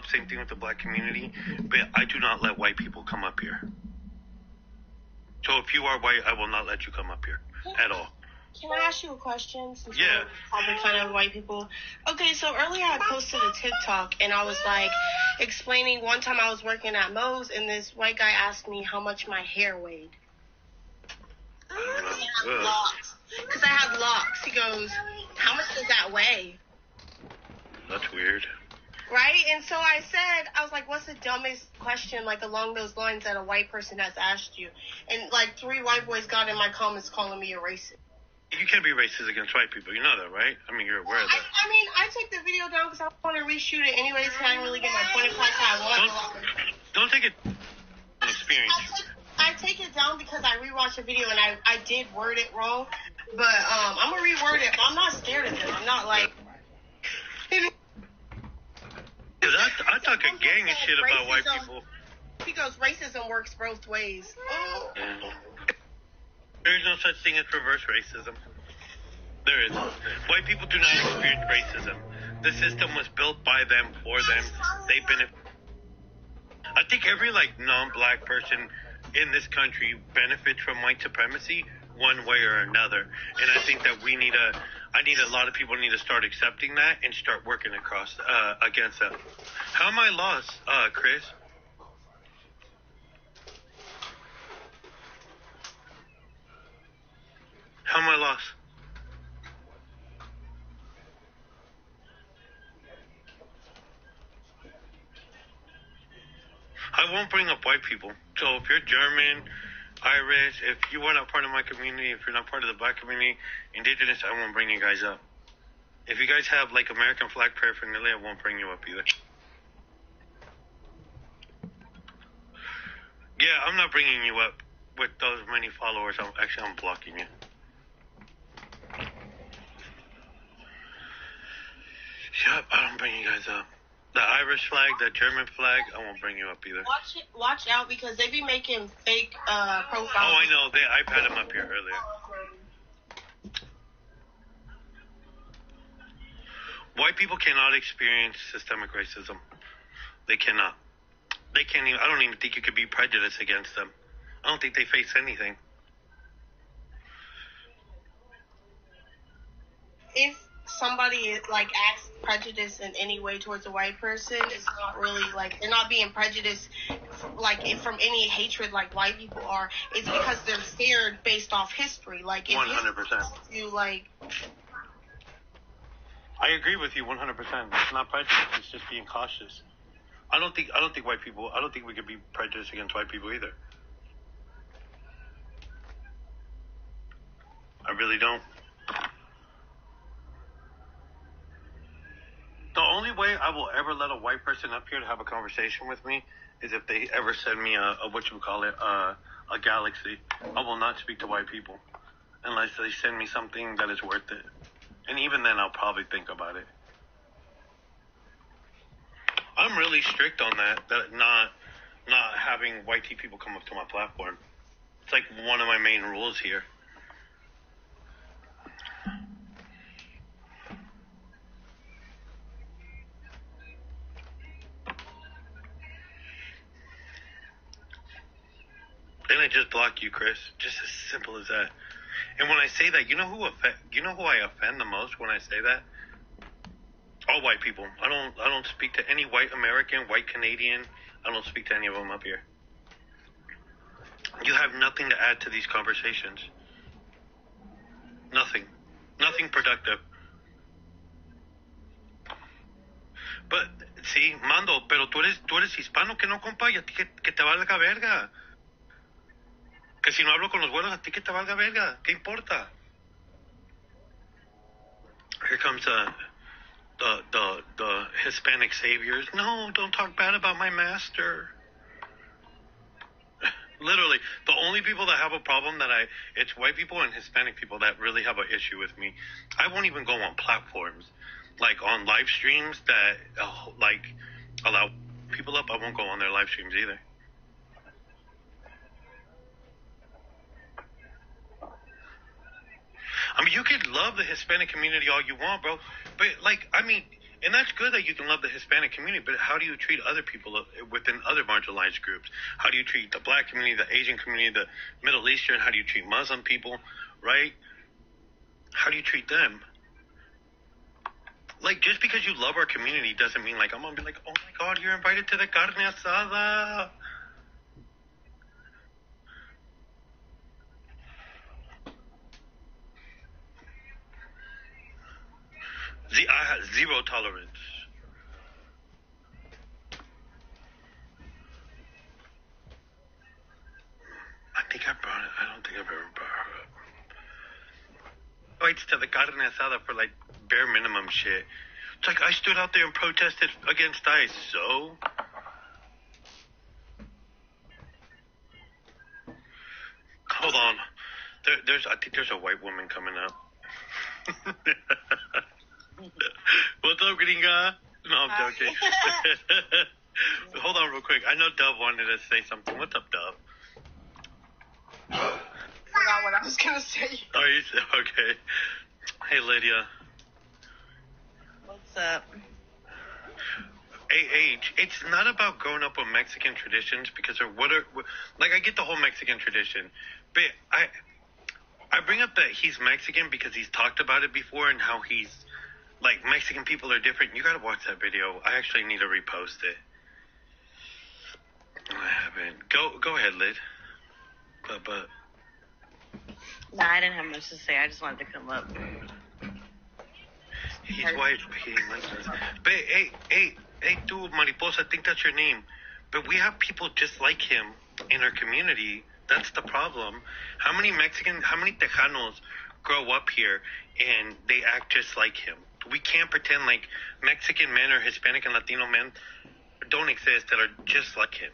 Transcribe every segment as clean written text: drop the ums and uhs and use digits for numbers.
up. Same thing with the black community. But I do not let white people come up here. So if you are white, I will not let you come up here at all. Can I ask you a question? Since Yeah. we're kind of white people. Okay, so earlier I posted a TikTok and I was like explaining one time I was working at Moe's and this white guy asked me how much my hair weighed. Because I have locks. He goes, how much does that weigh? That's weird. Right? And so I was like, what's the dumbest question, like, along those lines that a white person has asked you? And, like, 3 white boys got in my comments calling me a racist. You can't be racist against white people. You know that, right? I mean, you're aware of that. I mean, I take the video down because I want to reshoot it anyways, because I didn't really get my point across how I want. Don't take it experience. I take it down because I rewatched the video and I did word it wrong. But I'm going to reword it. But I'm not scared of them. I'm not like... Because I talk a gang of shit about white people. He goes, racism works both ways. Oh. Yeah. There is no such thing as reverse racism. There is. White people do not experience racism. The system was built by them, for them. They benefit. I think every, like, non-black person in this country benefits from white supremacy one way or another. And I think that a lot of people need to start accepting that and start working against that. How am I lost, Chris? How am I lost? I won't bring up white people. So if you're German, Irish, if you are not part of my community, if you're not part of the black community, indigenous, I won't bring you guys up. If you guys have, like, American flag paraphernalia, I won't bring you up either. Yeah, I'm not bringing you up with those many followers. I'm blocking you. Yep, I don't bring you guys up. The Irish flag, the German flag, I won't bring you up either. Watch out because they be making fake profiles. Oh, I know. I've had them up here earlier. White people cannot experience systemic racism. They cannot. They can't even. I don't even think you could be prejudiced against them. I don't think they face anything. If somebody like acts prejudice in any way towards a white person, it's not really like they're not being prejudiced like from any hatred like white people are. It's because they're scared based off history. Like 100%. You like. I agree with you 100%. It's not prejudice. It's just being cautious. I don't think white people. I don't think we could be prejudiced against white people either. I really don't. The only way I will ever let a white person up here to have a conversation with me is if they ever send me a galaxy. I will not speak to white people unless they send me something that is worth it. And even then, I'll probably think about it. I'm really strict on that not having white people come up to my platform. It's like one of my main rules here. And I just block you, Chris. Just as simple as that. And when I say that, you know who I offend the most when I say that? All white people. I don't speak to any white American, white Canadian. I don't speak to any of them up here. You have nothing to add to these conversations. Nothing. Nothing productive. But, sí, Mando, pero tú eres hispano, que no, compa, y a ti que te valga verga. Que si no hablo con los güeros, a ti que te valga verga. ¿Qué importa? Here comes the Hispanic saviors. No, don't talk bad about my master. Literally, the only people that have a problem it's white people and Hispanic people that really have an issue with me. I won't even go on platforms, like on live streams that allow people up. I won't go on their live streams either. I mean, you could love the Hispanic community all you want, bro. But, like, I mean, And that's good that you can love the Hispanic community, but how do you treat other people within other marginalized groups? How do you treat the Black community, the Asian community, the Middle Eastern? How do you treat Muslim people, right? How do you treat them? Like, just because you love our community doesn't mean, like, I'm going to be like, oh, my God, you're invited to the carne asada. I have zero tolerance. I think I brought it. I don't think I've ever brought her up. Invites to the carne asada for, like, bare minimum shit. It's like, I stood out there and protested against ICE, so... Hold on. I think there's a white woman coming up. What's up, gringa? No, I'm joking. Hold on real quick. I know Dove wanted to say something. What's up, Dove? Forgot what I was gonna say. Oh, you said, okay. Hey, Lydia. What's up? It's not about growing up with Mexican traditions because I get the whole Mexican tradition, but I bring up that he's Mexican because he's talked about it before and how he's like Mexican people are different. You gotta watch that video. I actually need to repost it. I haven't. Go ahead, Lid. But Nah, I didn't have much to say. I just wanted to come up. he's white. He likes us. But hey, dude, Mariposa, I think that's your name. But we have people just like him in our community. That's the problem. How many Tejanos grow up here and they act just like him? We can't pretend like Mexican men or Hispanic and Latino men don't exist that are just like him.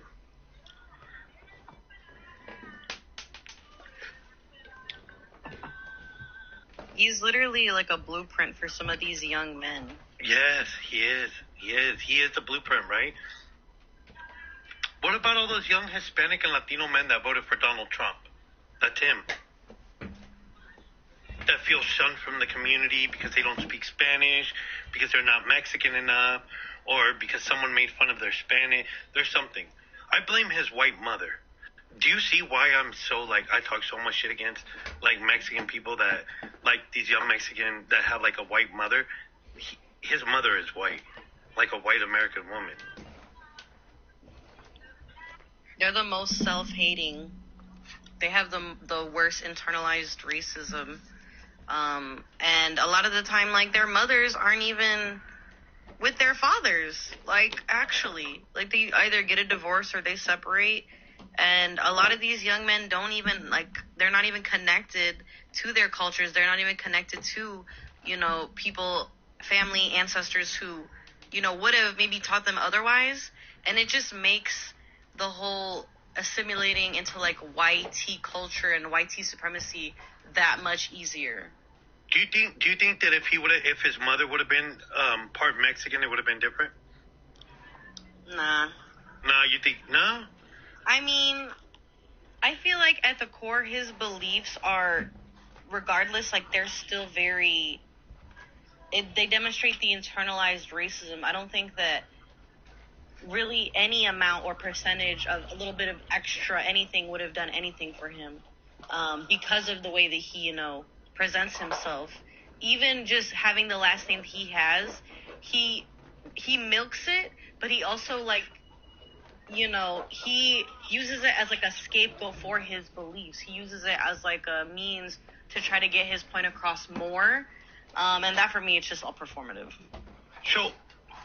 He's literally like a blueprint for some of these young men. Yes, he is. He is the blueprint, right? What about all those young Hispanic and Latino men that voted for Donald Trump? That's him. That feel shunned from the community because they don't speak Spanish, because they're not Mexican enough, or because someone made fun of their Spanish. There's something. I blame his white mother. Do you see why I'm so, like, I talk so much shit against, like, Mexican people that, like, these young Mexican that have, like, a white mother? His mother is white, like a white American woman. They're the most self-hating. They have the worst internalized racism. And a lot of the time, like, their mothers aren't even with their fathers. Like, actually. Like, they either get a divorce or they separate. And a lot of these young men don't even, like, they're not even connected to their cultures. They're not even connected to, you know, people, family, ancestors who, you know, would have maybe taught them otherwise. And it just makes the whole assimilating into, like, white tea culture and white tea supremacy that much easier. Do you think that if his mother would have been part Mexican, it would have been different? Nah. Nah, you think no? I mean, I feel like at the core, his beliefs are, regardless, like, they're still very, they demonstrate the internalized racism. I don't think that really any amount or percentage of a little bit of extra anything would have done anything for him, because of the way that he, you know, presents himself. Even just having the last name he has, he milks it, but he also, like, you know, he uses it as, like, a scapegoat for his beliefs. He uses it as, like, a means to try to get his point across more. And that, for me, it's just all performative. So,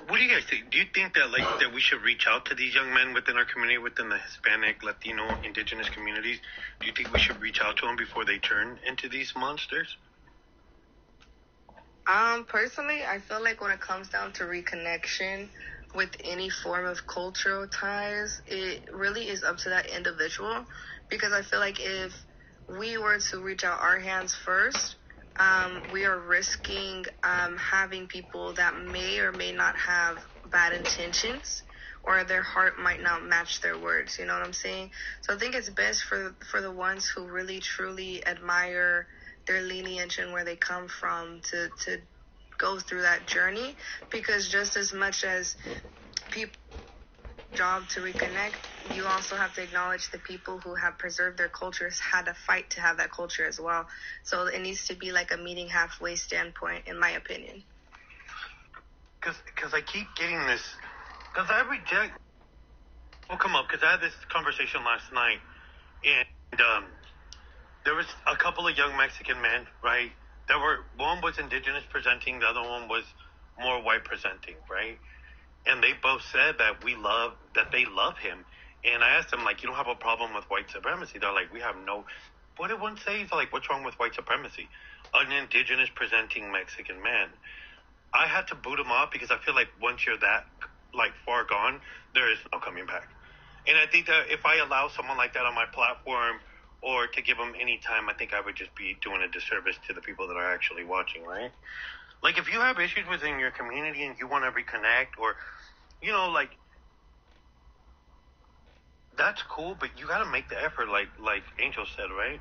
what do you guys think? Do you think that, like, that we should reach out to these young men within our community, within the Hispanic, Latino, indigenous communities? Do you think we should reach out to them before they turn into these monsters? Personally, I feel like when it comes down to reconnection with any form of cultural ties, it really is up to that individual, because I feel like if we were to reach out our hands first, we are risking having people that may or may not have bad intentions, or their heart might not match their words, you know what I'm saying? So I think it's best for the ones who really truly admire their lineage and where they come from to go through that journey, because just as much as people job to reconnect, you also have to acknowledge the people who have preserved their cultures had to fight to have that culture as well. So it needs to be like a meeting halfway standpoint, in my opinion. Because I keep getting this, because I reject, will come up, because I had this conversation last night, and there was a couple of young Mexican men, right? One was indigenous presenting, the other one was more white presenting, right? And they both said that they love him. And I asked them, like, you don't have a problem with white supremacy? They're like, we have no, what did one say? He's like, what's wrong with white supremacy? An indigenous presenting Mexican man. I had to boot him off because I feel like once you're that, like, far gone, there is no coming back. And I think that if I allow someone like that on my platform or to give them any time, I think I would just be doing a disservice to the people that are actually watching, right? Like, if you have issues within your community and you want to reconnect or, you know, like, that's cool, but you got to make the effort, like Angel said, right?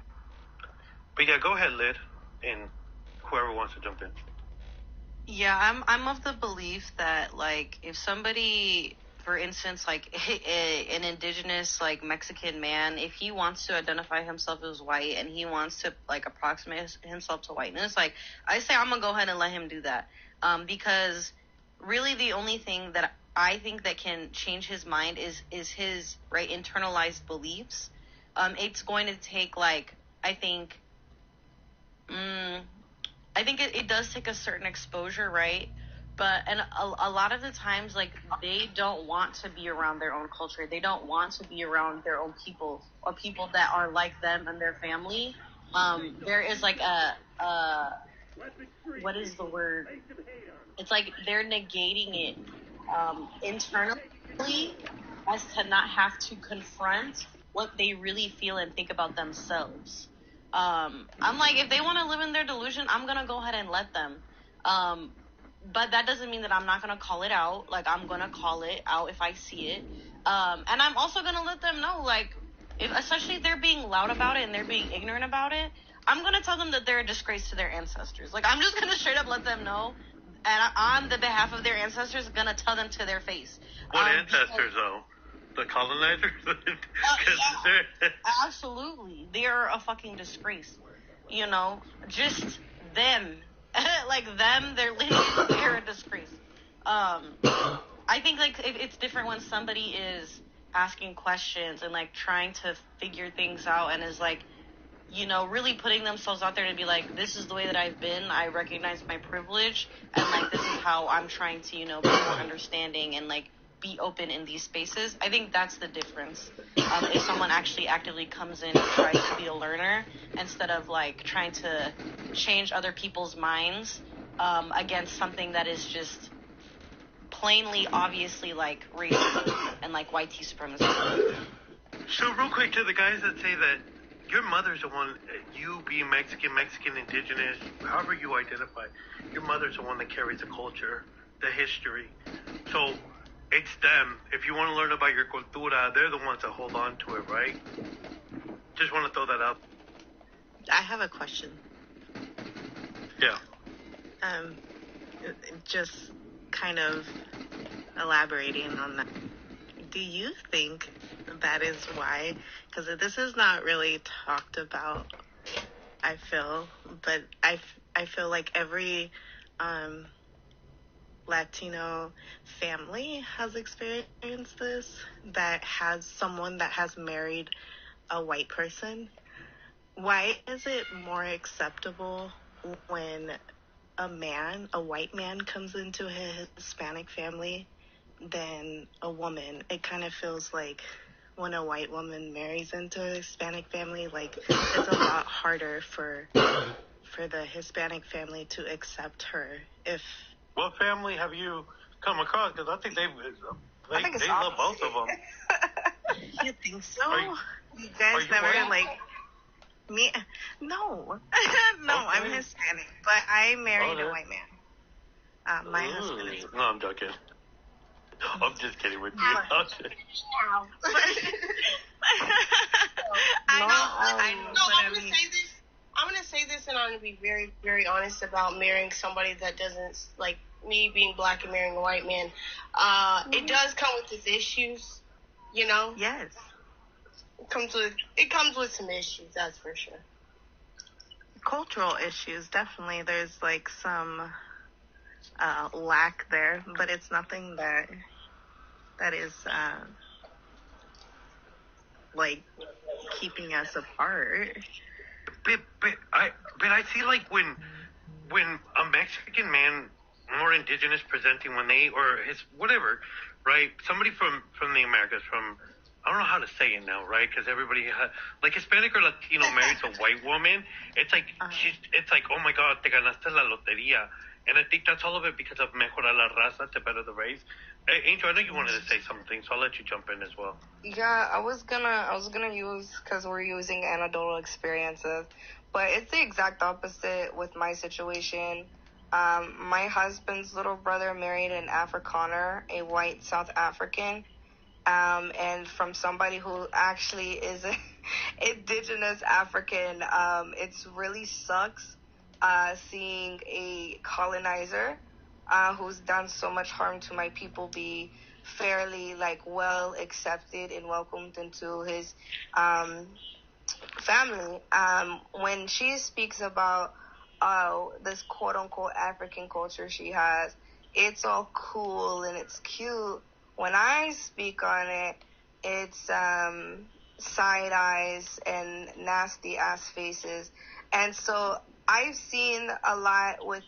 But yeah, go ahead, Lid, and whoever wants to jump in. Yeah, I'm of the belief that, like, if somebody, for instance, like an indigenous, like, Mexican man, if he wants to identify himself as white and he wants to, like, approximate himself to whiteness, like, I say I'm gonna go ahead and let him do that, because really the only thing that I think that can change his mind is his, right, internalized beliefs. It's going to take, like, I think it does take a certain exposure, right? But, and a lot of the times, like, they don't want to be around their own culture. They don't want to be around their own people or people that are like them and their family. There is, like, what is the word? It's like they're negating it internally as to not have to confront what they really feel and think about themselves. I'm like, if they want to live in their delusion, I'm going to go ahead and let them. But that doesn't mean that I'm not going to call it out. Like, I'm going to call it out if I see it. And I'm also going to let them know, like, especially if they're being loud about it and they're being ignorant about it, I'm going to tell them that they're a disgrace to their ancestors. Like, I'm just going to straight up let them know. And on the behalf of their ancestors, going to tell them to their face. What ancestors, though? The colonizers? Absolutely. They're a fucking disgrace. You know? Just them. Like, them, their lineage, they're a disgrace. I think, like, it's different when somebody is asking questions and, like, trying to figure things out and is, like, you know, really putting themselves out there to be like, this is the way that I've been. I recognize my privilege. And, like, this is how I'm trying to, you know, be more understanding and, like, be open in these spaces. I think that's the difference. If someone actually actively comes in and tries to be a learner instead of, like, trying to change other people's minds against something that is just plainly, obviously, like, racism and, like, white supremacy. So real quick, to the guys that say that your mother's the one, you being Mexican, indigenous, however you identify, your mother's the one that carries the culture, the history. So it's them. If you want to learn about your cultura, they're the ones that hold on to it, right? Just want to throw that out. I have a question. Yeah. Just kind of elaborating on that. Do you think that is why? Because this is not really talked about, I feel, but I feel like every Latino family has experienced this, that has someone that has married a white person. Why is it more acceptable when a white man comes into a Hispanic family than a woman? It kind of feels like when a white woman marries into a Hispanic family, like, it's a lot harder for the Hispanic family to accept her. What family have you come across? Because I think they love both of them. You think so? You guys never white? like me? No, no, okay. I'm Hispanic, but I married a white man. My husband is. No, I'm joking. I'm just kidding with you. I know. I'm gonna say say this, and I'm going to be very, very honest about marrying somebody that doesn't, like, me being black and marrying a white man. It does come with its issues, you know? Yes. It comes with some issues, that's for sure. Cultural issues, definitely. There's, like, some lack there, but it's nothing that is, like, keeping us apart. But I feel like when a Mexican man, more indigenous presenting, when they, or his, whatever, right? Somebody from the Americas, I don't know how to say it now, right? Because everybody, like Hispanic or Latino marries a white woman, it's like, it's like, oh my God, te ganaste la lotería. And I think that's all of it because of mejorar la raza, to better the race. Hey, Angel, I know you wanted to say something, so I'll let you jump in as well. Yeah, I was gonna use, because we're using anecdotal experiences, but it's the exact opposite with my situation. My husband's little brother married an Afrikaner, a white South African, and from somebody who actually is an indigenous African. It's really sucks seeing a colonizer who's done so much harm to my people be fairly, like, well accepted and welcomed into his family. When she speaks about this quote unquote African culture she has, it's all cool and it's cute. When I speak on it, it's side eyes and nasty ass faces. And so I've seen a lot with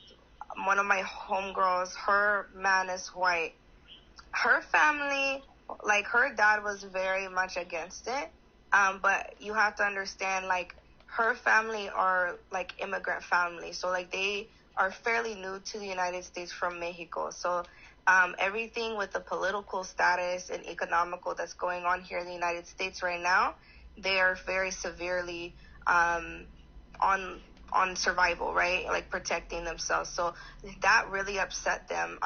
one of my homegirls. Her man is white. Her family, like, her dad was very much against it. But you have to understand, like, her family are, like, immigrant family. So, like, they are fairly new to the United States from Mexico. So, everything with the political status and economical that's going on here in the United States right now, they are very severely on survival, right? Like, protecting themselves. So that really upset them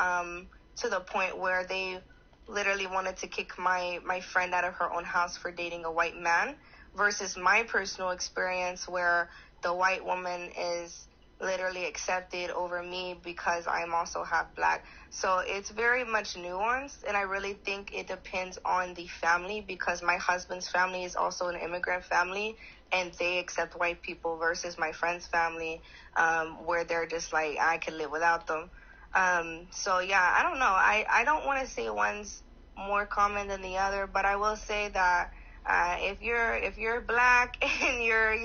to the point where they literally wanted to kick my friend out of her own house for dating a white man, versus my personal experience where the white woman is literally accepted over me because I'm also half black. So it's very much nuanced, and I really think it depends on the family, because my husband's family is also an immigrant family and they accept white people, versus my friend's family where they're just like, I can live without them. So yeah, I don't know. I don't want to say one's more common than the other, but I will say that if you're black and you're,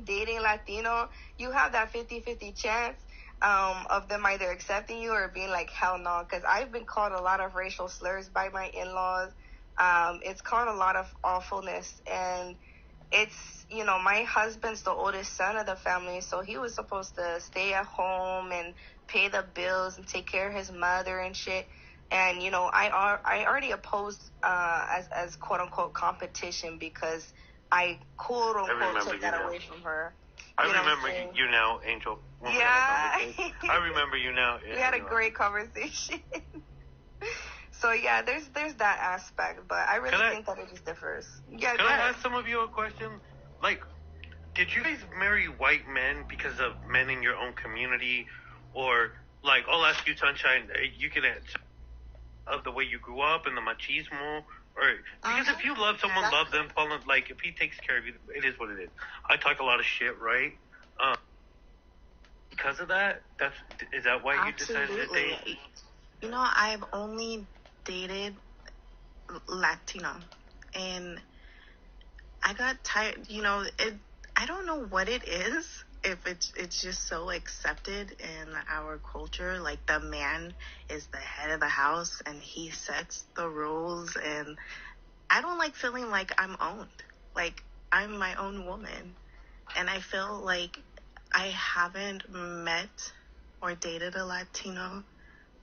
dating Latino, you have that 50-50 chance of them either accepting you or being like, hell no. Because I've been called a lot of racial slurs by my in-laws. It's called a lot of awfulness, and it's, my husband's the oldest son of the family, so he was supposed to stay at home and pay the bills and take care of his mother and shit. And, I already opposed as quote unquote competition, because I quote unquote took that away from her. I remember you now, Angel. Yeah. I remember you now. We had a great conversation. So yeah, there's that aspect, but I really think that it just differs. Yeah. Can I ask some of you a question? Like, did you guys marry white men because of men in your own community, or like, I'll ask you, Sunshine, you can answer of the way you grew up and the machismo, or because if you love someone, love them, fall in, like, if he takes care of you, it is what it is. I talk a lot of shit, right? Because of that, is that why you decided to date? I've only dated Latino, and I got tired. I don't know what it is. If it's just so accepted in our culture, like the man is the head of the house and he sets the rules, and I don't like feeling like I'm owned. Like, I'm my own woman, and I feel like I haven't met or dated a Latino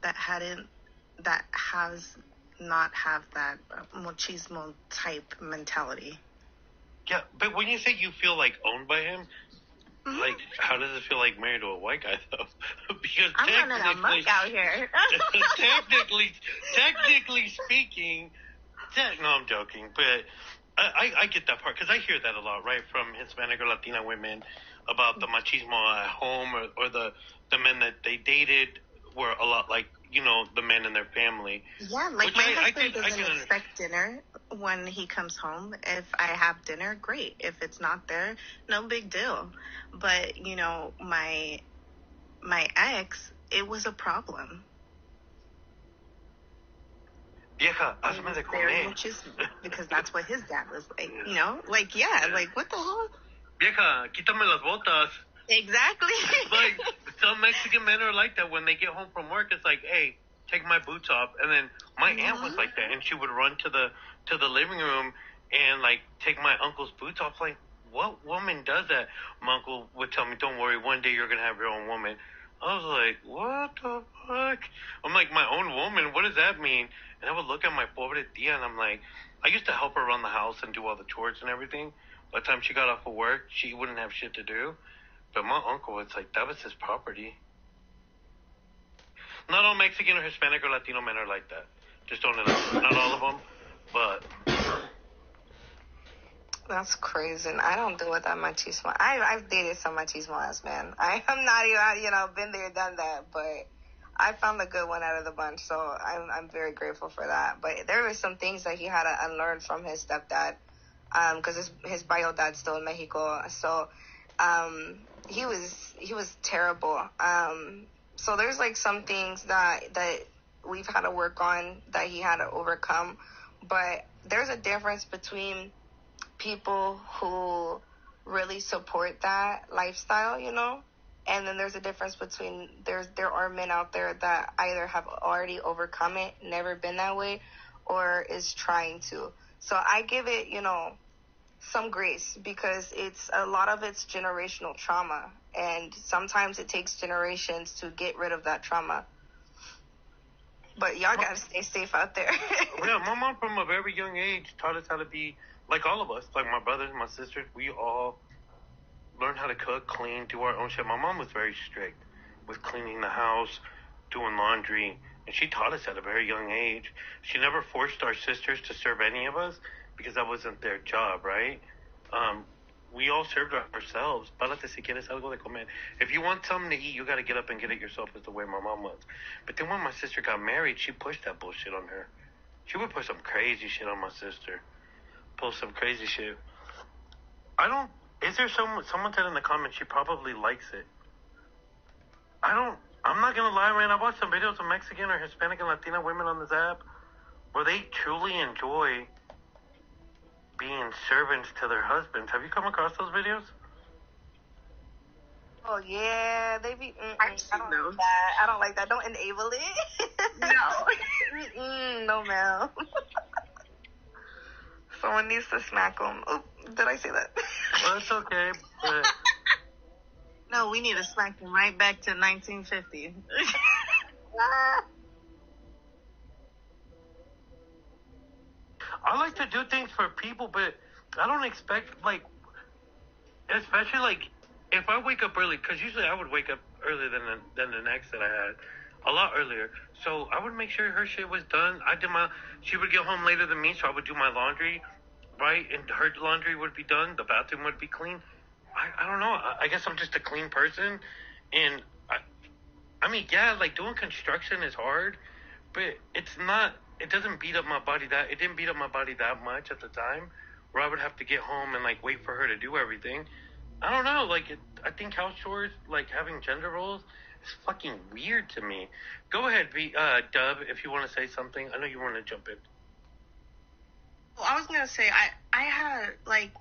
that has not have that machismo type mentality. Yeah, but when you say you feel like owned by him, like, how does it feel like married to a white guy, though? Because I'm running amok out here. technically speaking, no, I'm joking, but I get that part because I hear that a lot, right, from Hispanic or Latina women about the machismo at home or the men that they dated were a lot like, the men in their family. Yeah, like Which my I husband can doesn't expect dinner when he comes home. If I have dinner, great. If it's not there, no big deal. But, my ex, it was a problem. Vieja, hazme de Very comer. because that's what his dad was like, Like, yeah, like, what the hell? Vieja, quítame las botas. Exactly. Like, some Mexican men are like that when they get home from work. It's like, hey, take my boots off. And then my aunt was like that, and she would run to the living room and, like, take my uncle's boots off. Like, what woman does that? My uncle would tell me, don't worry, one day you're going to have your own woman. I was like, what the fuck? I'm like, my own woman? What does that mean? And I would look at my pobre tia, and I'm like, I used to help her around the house and do all the chores and everything. By the time she got off of work, she wouldn't have shit to do. But my uncle, it's like, that was his property. Not all Mexican or Hispanic or Latino men are like that. Just don't know. Not all of them, but... That's crazy. I don't deal with that machismo. I've dated some machismo ass man. I'm not even, been there, done that, but I found the good one out of the bunch, so I'm very grateful for that. But there were some things that he had to unlearn from his stepdad, because his bio dad's still in Mexico, so he was terrible. So there's like some things that we've had to work on that he had to overcome, but there's a difference between people who really support that lifestyle, and then there's a difference between there are men out there that either have already overcome it, never been that way, or is trying to. So I give it, some grace, because it's a lot of it's generational trauma, and sometimes it takes generations to get rid of that trauma. But y'all gotta stay safe out there. Yeah, my mom from a very young age taught us how to be like all of us, like my brothers and my sisters. We all learned how to cook, clean, do our own shit. My mom was very strict with cleaning the house, doing laundry, and she taught us at a very young age. She never forced our sisters to serve any of us because that wasn't their job, right? We all served ourselves. Párate si quieres algo de comer. If you want something to eat, you got to get up and get it yourself, is the way my mom was. But then when my sister got married, she pushed that bullshit on her. She would put some crazy shit on my sister. Pull some crazy shit. Is there someone said in the comments she probably likes it? I'm not gonna lie, man. I watched some videos of Mexican or Hispanic and Latina women on this app where they truly enjoy being servants to their husbands. Have you come across those videos? Oh yeah, they be. I've seen those. I don't like that. Don't enable it. No. No, ma'am. Someone needs to smack them. Oh, did I say that? Well, it's okay, but... No, we need to smack him right back to 1950. I like to do things for people, but I don't expect, like, especially, like, if I wake up early, because usually I would wake up earlier than the next that I had, a lot earlier. So I would make sure her shit was done. She would get home later than me, so I would do my laundry, right? And her laundry would be done. The bathroom would be clean. I don't know. I guess I'm just a clean person. And I mean, yeah, like doing construction is hard, but it doesn't beat up my body it didn't beat up my body that much at the time where I would have to get home and like wait for her to do everything. I don't know. Like, I think house chores, like having gender roles, is fucking weird to me. Go ahead, Dub, if you want to say something. I know you want to jump in. Well, I was gonna say I had like,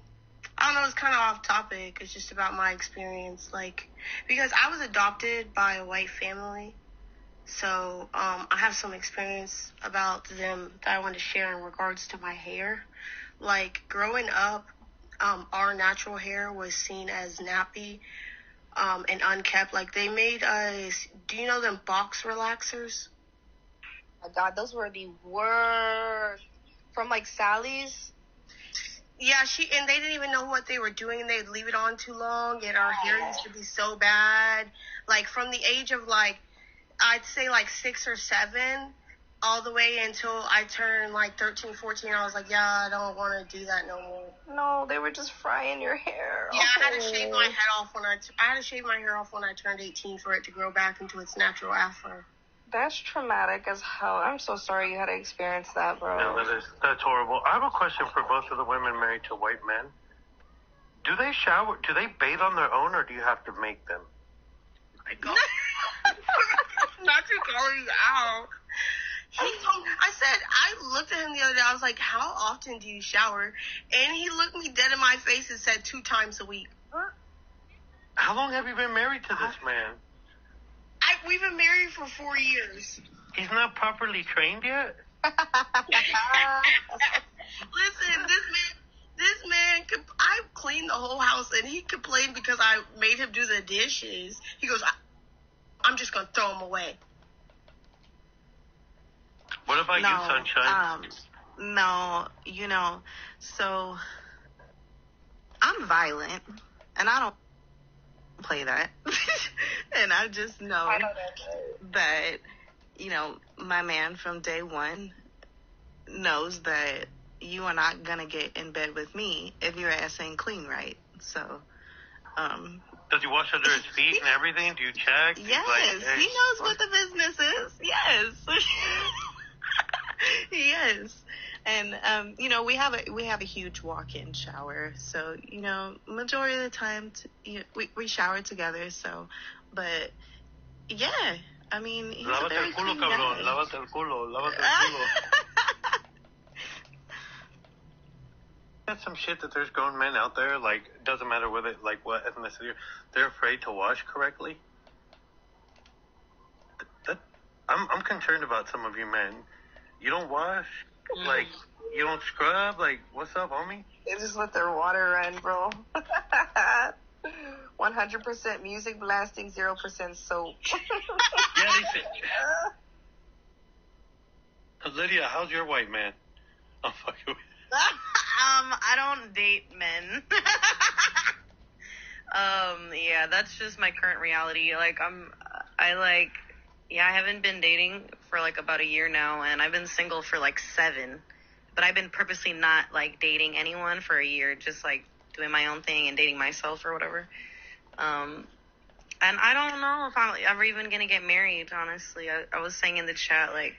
I don't know, it's kind of off topic. It's just about my experience, like, because I was adopted by a white family, so I have some experience about them that I want to share in regards to my hair. Like, growing up, our natural hair was seen as nappy and unkept. Like, they made us, do you know them box relaxers? Oh my God, those were the worst. From like Sally's. Yeah, and they didn't even know what they were doing. They'd leave it on too long, and our hair used to be so bad. Like, from the age of, like, I'd say, like, 6 or 7, all the way until I turned like 13, 14. I was like, yeah, I don't want to do that no more. No, they were just frying your hair. Yeah, I had to shave my head off I had to shave my hair off when I turned 18 for it to grow back into its natural afro. That's traumatic as hell. I'm so sorry you had to experience that, bro. No, that's horrible. I have a question for both of the women married to white men. Do they shower? Do they bathe on their own, or do you have to make them? My God. Not to call you out. I looked at him the other day. I was like, how often do you shower? And he looked me dead in my face and said 2 times a week. How long have you been married to this man? We've been married for 4 years. He's not properly trained yet? Listen, this man, I cleaned the whole house, and he complained because I made him do the dishes. He goes, I'm just going to throw them away. What about you, Sunshine? No, so I'm violent, and I don't play that. And I just know that, my man from day one knows that you are not going to get in bed with me if your ass ain't clean right. So, does he wash under his feet and everything? Do you check? Yes, he knows what the business is. Yes. Yes. And we have a huge walk-in shower, so majority of the time we shower together. So, but yeah, I mean, he's a very clean guy. Lávate el culo. That's some shit that there's grown men out there, like, doesn't matter whether, like, what ethnicity, they're afraid to wash correctly. I'm concerned about some of you men. You don't wash, like, you don't scrub, like, what's up, homie? They just let their water run, bro. 100% music blasting, 0% soap. Yeah, they say. Lydia, how's your white man? I'm fucking with you. I don't date men. Yeah, that's just my current reality. Like, I haven't been dating for like about a year now, and I've been single for like 7. But I've been purposely not like dating anyone for a year, just like doing my own thing and dating myself or whatever. And I don't know if I'm ever even gonna get married, honestly. I was saying in the chat, like,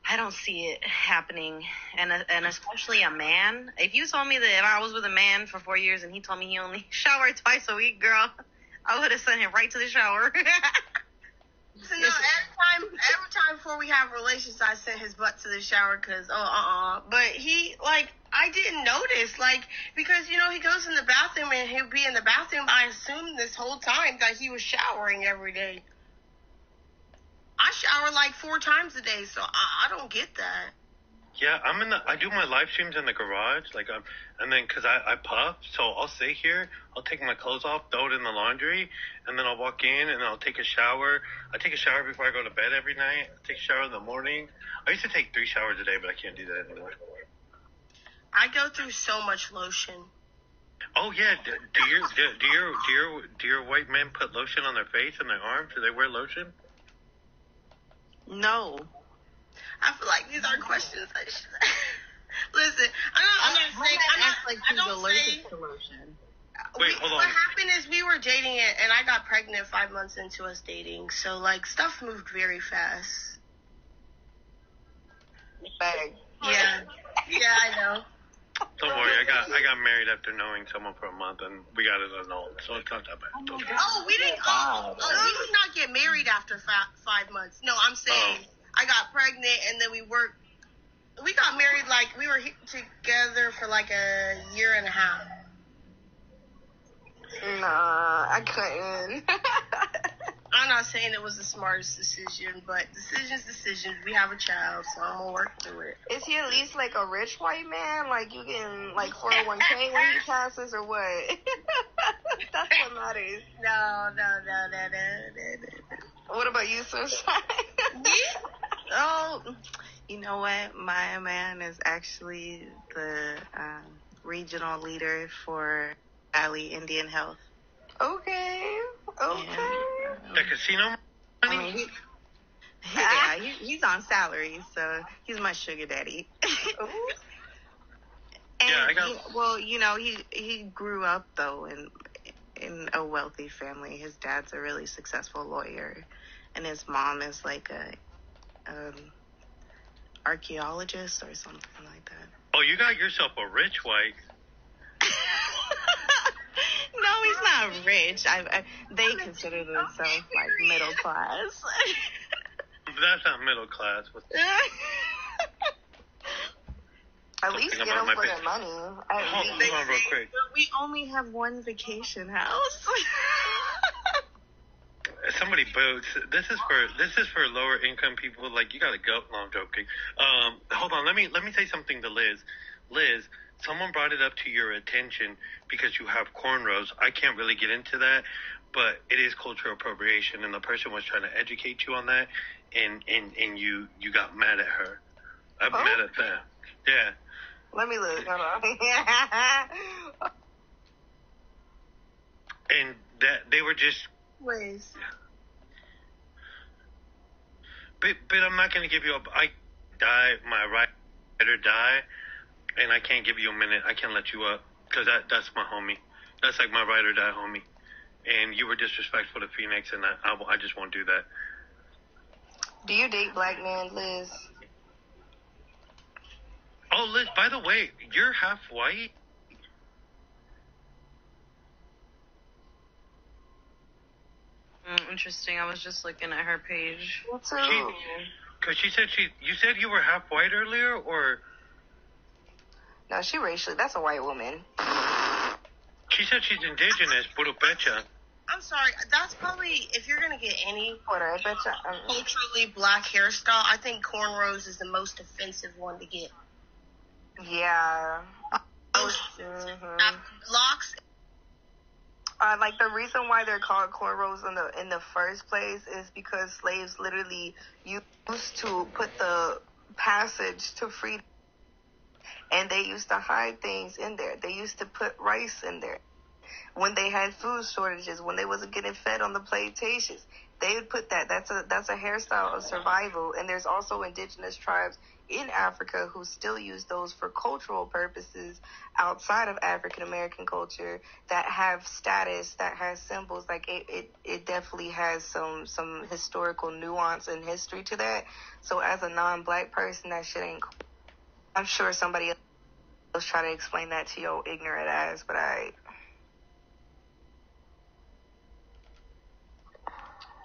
I don't see it happening, and especially a man. If you told me that if I was with a man for 4 years and he told me he only showered twice a week, girl, I would have sent him right to the shower. So no, every time before we have relations, I sent his butt to the shower because But he, like, I didn't notice, like, because he goes in the bathroom and he'll be in the bathroom. I assumed this whole time that he was showering every day. I shower like 4 times a day, so I don't get that. Yeah, I do my live streams in the garage, like, and then, cause I puff, so I'll stay here, I'll take my clothes off, throw it in the laundry, and then I'll walk in and I'll take a shower. I take a shower before I go to bed every night. I take a shower in the morning. I used to take 3 showers a day, but I can't do that anymore. I go through so much lotion. Oh yeah, do your white men put lotion on their face and their arms? Do they wear lotion? No. I feel like these are questions I should. Listen, I'm not saying. I don't say. To lotion. Wait, hold on. What happened is we were dating it, and I got pregnant 5 months into us dating. So like stuff moved very fast. Bag. Yeah, I know. Don't worry, I got married after knowing someone for a month, and we got it annulled, so it's not that bad. We didn't. We did not get married after 5 months. No, I'm saying I got pregnant, and then we got married, like, we were together for like a year and a half. Nah, I couldn't. I'm not saying it was the smartest decision, but decisions. We have a child, so I'm gonna work through it. Is he at least like a rich white man? Like you getting like 401k when he passes or what? That's what matters. No. What about you, Sunshine? Oh, you know what? My man is actually the regional leader for Valley Indian Health. Okay. Yeah. The casino money? Yeah, he's on salary, so he's my sugar daddy. And Yeah, I got. he grew up though in a wealthy family. His dad's a really successful lawyer, and his mom is like a archaeologist or something like that. Oh, you got yourself a rich wife. No, he's not rich. They consider themselves like middle class. That's not middle class. At least get them for their money. Hold on real quick. We only have one vacation house. Somebody boats. This is for lower income people. Like, you gotta go. No, I'm joking. Hold on. Let me say something to Liz. Liz, someone brought it up to your attention because you have cornrows. I can't really get into that, but it is cultural appropriation, and the person was trying to educate you on that, and you got mad at her. I'm mad at them. Yeah. Let me look. Hold on. And that they were just. Ways. But I'm not gonna give you I die. My rider die, and I can't give you a minute. I can't let you up because that's my homie. That's like my ride or die homie. And you were disrespectful to Phoenix, and I just won't do that. Do you date black men, Liz? Oh, Liz, by the way, you're half white? Interesting. I was just looking at her page. Me too. Because you said you were half white earlier, or? No, she racially. That's a white woman. She said she's indigenous, Purupecha. I'm sorry. That's probably, if you're going to get any Whatever. culturally black hairstyle, I think cornrows is the most offensive one to get. Yeah. Locks. Like the reason why they're called cornrows in the first place is because slaves literally used to put the passage to freedom, and they used to hide things in there. They used to put rice in there. When they had food shortages, when they wasn't getting fed on the plantations, they would put that. That's a hairstyle of survival. And there's also indigenous tribes in Africa who still use those for cultural purposes outside of African American culture that have status, that has symbols. Like it definitely has some historical nuance and history to that. So as a non-black person, that shit ain't cool. I'm sure somebody else try to explain that to your ignorant ass, but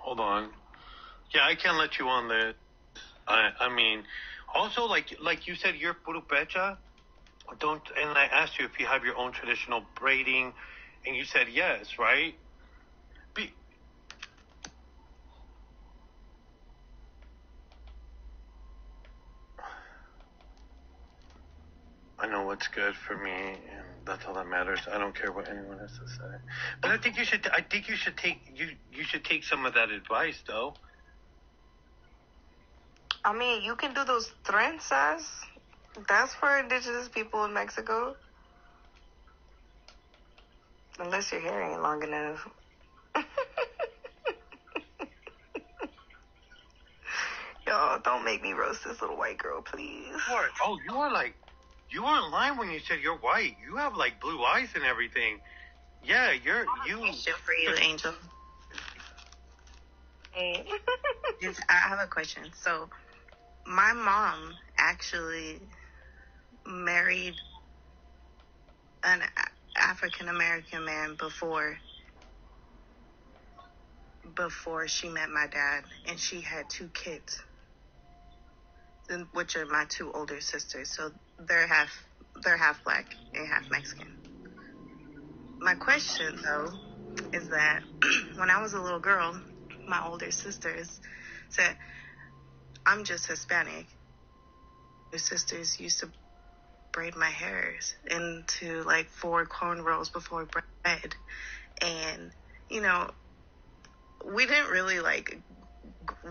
Hold on. Yeah, I can't let you on this. I mean, also, like you said, you're Purupecha. And I asked you if you have your own traditional braiding, and you said yes, right? I know what's good for me, and that's all that matters. I don't care what anyone has to say. But I think you should take some of that advice, though. I mean, you can do those trenzas. That's for indigenous people in Mexico. Unless your hair ain't long enough. Y'all, don't make me roast this little white girl, please. You were in line when you said you're white. You have like blue eyes and everything. Yeah, you. Question for you, Angel. Hey, I have a question. So, my mom actually married an African American man before she met my dad, and she had 2 kids, which are my 2 older sisters. So they're half black and half Mexican. My question though is that when I was a little girl, my older sisters said, "I'm just Hispanic." Your sisters used to braid my hairs into like 4 cornrows before bed, and we didn't really like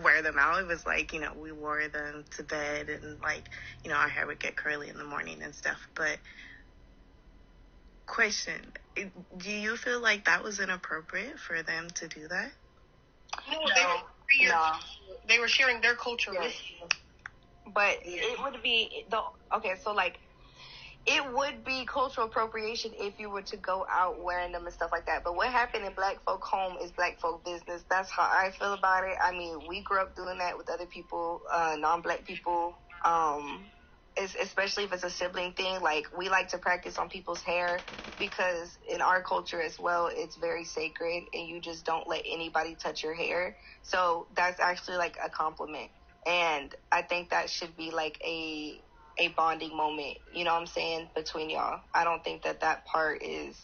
wear them out. It was like, we wore them to bed, and like, our hair would get curly in the morning and stuff. But question, do you feel like that was inappropriate for them to do that? No. They were sharing their culture Yes. with you. But it would be it would be cultural appropriation if you were to go out wearing them and stuff like that. But what happened in black folk home is black folk business. That's how I feel about it. I mean, we grew up doing that with other people, non-black people. Especially if it's a sibling thing. Like, we like to practice on people's hair because in our culture as well, it's very sacred and you just don't let anybody touch your hair. So that's actually like a compliment. And I think that should be like a bonding moment, you know what I'm saying, between y'all. I don't think that part is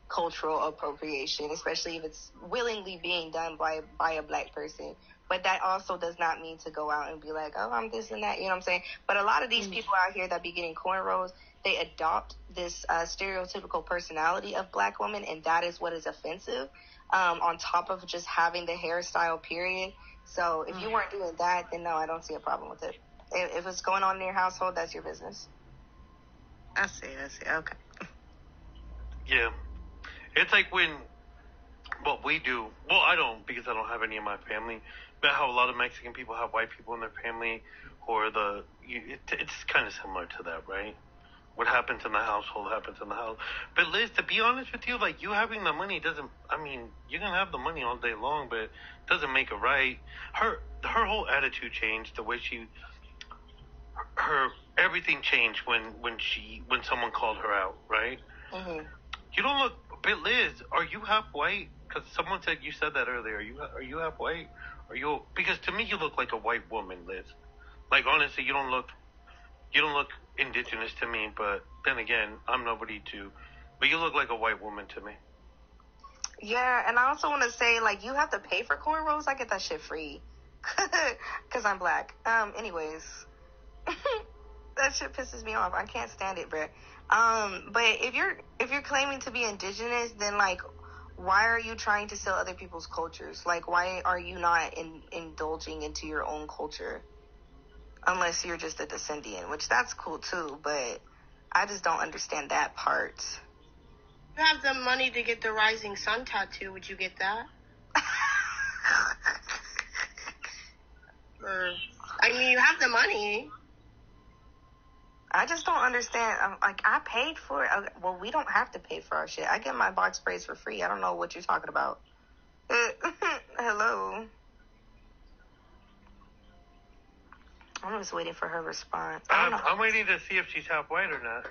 cultural appropriation, especially if it's willingly being done by a black person. But that also does not mean to go out and be like, oh, I'm this and that, you know what I'm saying? But a lot of these people out here that be getting cornrows, they adopt this stereotypical personality of black women, and that is what is offensive, on top of just having the hairstyle, period. So if you weren't doing that, then no, I don't see a problem with it. If it's going on in your household, that's your business. I see. Okay. Yeah. It's like when what we do, well, I don't, because I don't have any in my family, but how a lot of Mexican people have white people in their family, or it's kind of similar to that, right? What happens in the household happens in the house. But Liz, to be honest with you, like, you having the money doesn't, I mean, you can have the money all day long, but it doesn't make it right. Her whole attitude changed, the way her everything changed when someone called her out, right? Mm-hmm. You don't look, but Liz, are you half white? Because someone said, you said that earlier. Are you half white? Because to me you look like a white woman, Liz. Like, honestly, you don't look indigenous to me. But then again, I'm nobody to. But you look like a white woman to me. Yeah, and I also want to say, like, you have to pay for cornrows. I get that shit free because I'm black. Anyways. That shit pisses me off. I can't stand it, bruh. But if you're claiming to be indigenous, then, like, why are you trying to steal other people's cultures? Like, why are you not indulging into your own culture? Unless you're just a descendant, which that's cool too, but I just don't understand that part. You have the money to get the rising sun tattoo. Would you get that? I mean, you have the money. I just don't understand. Like, I paid for it. Well, we don't have to pay for our shit. I get my box sprays for free. I don't know what you're talking about. Hello. I'm just waiting for her response. I'm waiting to see if she's half white or not.